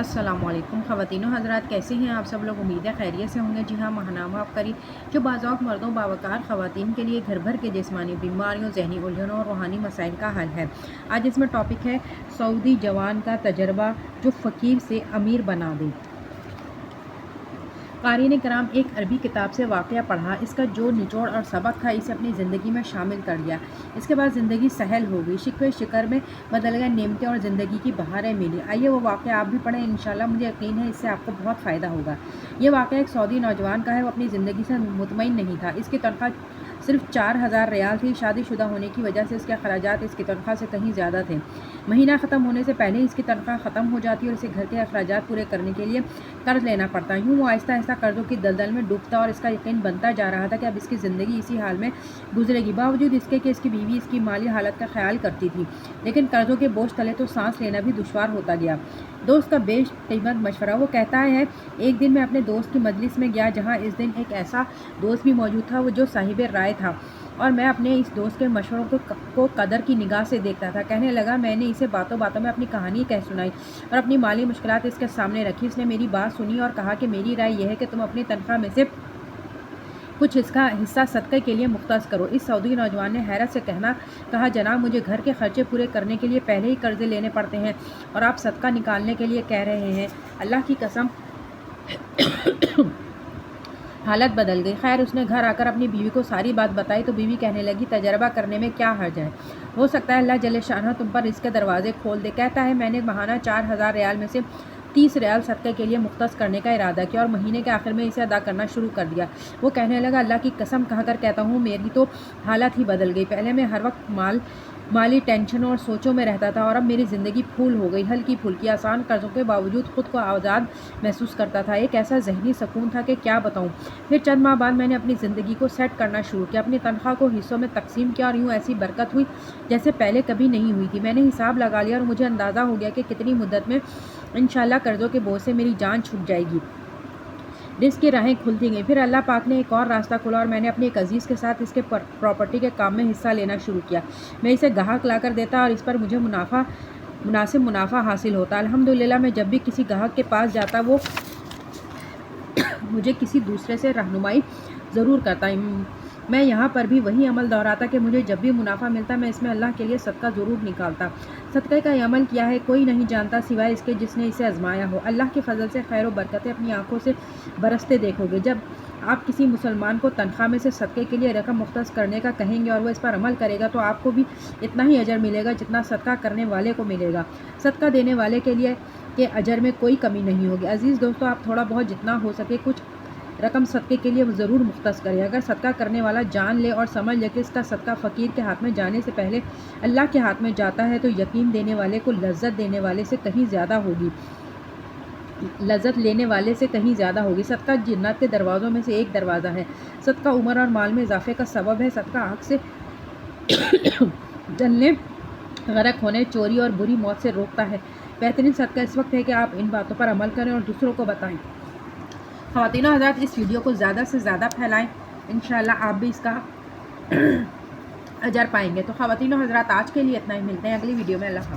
السلام علیکم خواتین و حضرات، کیسے ہیں آپ سب لوگ؟ امید ہے خیریت سے ہوں گے۔ جی ہاں، ماہنامہ آفری جو بعض اوقات مردوں باوقار خواتین کے لیے گھر بھر کے جسمانی بیماریوں، ذہنی الجھنوں اور روحانی مسائل کا حل ہے۔ آج اس میں ٹاپک ہے سعودی جوان کا تجربہ جو فقیر سے امیر بنا دے۔ قارئین کرام، ایک عربی کتاب سے واقعہ پڑھا، اس کا جو نچوڑ اور سبق تھا اسے اپنی زندگی میں شامل کر لیا۔ اس کے بعد زندگی سہل ہو گئی، شکوے شکر میں بدل گئے نعمتیں اور زندگی کی بہاریں ملی۔ آئیے وہ واقعہ آپ بھی پڑھیں، انشاءاللہ مجھے یقین ہے اس سے آپ کو بہت فائدہ ہوگا۔ یہ واقعہ ایک سعودی نوجوان کا ہے۔ وہ اپنی زندگی سے مطمئن نہیں تھا۔ اس کی تنخواہ صرف 4000 ریال تھی۔ شادی شدہ ہونے کی وجہ سے اس کے اخراجات اس کی تنخواہ سے کہیں زیادہ تھے۔ مہینہ ختم ہونے سے پہلے اس کی تنخواہ ختم ہو جاتی اور اسے گھر کے اخراجات پورے کرنے کے لیے قرض لینا پڑتا۔ یوں وہ آہستہ آہستہ قرضوں کی دلدل میں ڈوبتا اور اس کا یقین بنتا جا رہا تھا کہ اب اس کی زندگی اسی حال میں گزرے گی، باوجود اس کے کہ اس کی بیوی اس کی مالی حالت کا خیال کرتی تھی، لیکن قرضوں کے بوجھ تلے تو سانس لینا بھی دشوار ہوتا گیا۔ دوست کا بے قیمت مشورہ۔ وہ کہتا ہے، ایک دن میں اپنے دوست کی مجلس میں گیا جہاں اس دن ایک ایسا دوست بھی موجود تھا وہ جو صاحب رائے تھا، اور میں اپنے اس دوست کے مشوروں کو قدر کی نگاہ سے دیکھتا تھا۔ کہنے لگا، میں نے اسے باتوں باتوں میں اپنی کہانی کہہ سنائی اور اپنی مالی مشکلات اس کے سامنے رکھی۔ اس نے میری بات سنی اور کہا کہ میری رائے یہ ہے کہ تم اپنی تنخواہ میں سے کچھ حصہ صدقے کے لیے مختص کرو۔ اس سعودی نوجوان نے حیرت سے کہا، جناب، مجھے گھر کے خرچے پورے کرنے کے لیے پہلے ہی قرضے لینے پڑتے ہیں اور آپ صدقہ نکالنے کے لیے کہہ رہے ہیں؟ اللہ کی قسم حالت بدل گئی۔ خیر، اس نے گھر آ کر اپنی بیوی کو ساری بات بتائی تو بیوی کہنے لگی، تجربہ کرنے میں کیا حرج ہے، ہو سکتا ہے اللہ جل شانہ تم پر رزق کے دروازے کھول دے۔ کہتا ہے، میں نے ماہانہ 4000 ریال میں سے 30 ریال صدقے کے لیے مختص کرنے کا ارادہ کیا اور مہینے کے آخر میں اسے ادا کرنا شروع کر دیا۔ وہ کہنے لگا، اللہ کی قسم کہہ کر کہتا ہوں، میری تو حالت ہی بدل گئی۔ پہلے میں ہر وقت مالی ٹینشنوں اور سوچوں میں رہتا تھا اور اب میری زندگی پھول ہو گئی، ہلکی پھلکی، آسان قرضوں کے باوجود خود کو آزاد محسوس کرتا تھا۔ ایک ایسا ذہنی سکون تھا کہ کیا بتاؤں۔ پھر چند ماہ بعد میں نے اپنی زندگی کو سیٹ کرنا شروع کیا، اپنی تنخواہ کو حصوں میں تقسیم کیا اور یوں ایسی برکت ہوئی جیسے پہلے کبھی نہیں ہوئی تھی۔ میں نے حساب لگا لیا اور مجھے اندازہ ہو گیا کہ کتنی مدت میں انشاءاللہ قرضوں کے بوجھ سے میری جان چھٹ جائے گی، رزق کی راہیں کھلتی گئیں۔ پھر اللہ پاک نے ایک اور راستہ کھولا اور میں نے اپنے ایک عزیز کے ساتھ اس کے پراپرٹی کے کام میں حصہ لینا شروع کیا۔ میں اسے گاہک لا کر دیتا اور اس پر مجھے مناسب منافع حاصل ہوتا۔ الحمدللہ، میں جب بھی کسی گاہک کے پاس جاتا وہ مجھے کسی دوسرے سے رہنمائی ضرور کرتا۔ میں یہاں پر بھی وہی عمل دہراتا کہ مجھے جب بھی منافع ملتا میں اس میں اللہ کے لیے صدقہ ضرور نکالتا۔ صدقے کا یہ عمل کیا ہے کوئی نہیں جانتا سوائے اس کے جس نے اسے آزمایا ہو۔ اللہ کے فضل سے خیر و برکتیں اپنی آنکھوں سے برستے دیکھو گے۔ جب آپ کسی مسلمان کو تنخواہ میں سے صدقے کے لیے رقم مختص کرنے کا کہیں گے اور وہ اس پر عمل کرے گا تو آپ کو بھی اتنا ہی اجر ملے گا جتنا صدقہ کرنے والے کو ملے گا۔ صدقہ دینے والے کے لیے کہ اجر میں کوئی کمی نہیں ہوگی۔ عزیز دوستو، آپ تھوڑا بہت جتنا ہو سکے کچھ رقم صدقے کے لیے ضرور مختص کریں۔ اگر صدقہ کرنے والا جان لے اور سمجھ لے کہ اس کا صدقہ فقیر کے ہاتھ میں جانے سے پہلے اللہ کے ہاتھ میں جاتا ہے تو یقین دینے والے کو لذت دینے والے سے کہیں زیادہ ہوگی، لذت لینے والے سے کہیں زیادہ ہوگی۔ صدقہ جنت کے دروازوں میں سے ایک دروازہ ہے۔ صدقہ عمر اور مال میں اضافے کا سبب ہے۔ صدقہ آنکھ سے جلنے، غرق ہونے، چوری اور بری موت سے روکتا ہے۔ بہترین صدقہ اس وقت ہے کہ آپ ان باتوں پر عمل کریں اور دوسروں کو بتائیں۔ خواتین و حضرات، اس ویڈیو کو زیادہ سے زیادہ پھیلائیں، انشاءاللہ آپ بھی اس کا اجر پائیں گے۔ تو خواتین و حضرات، آج کے لیے اتنا ہی، ملتے ہیں اگلی ویڈیو میں۔ اللہ حافظ۔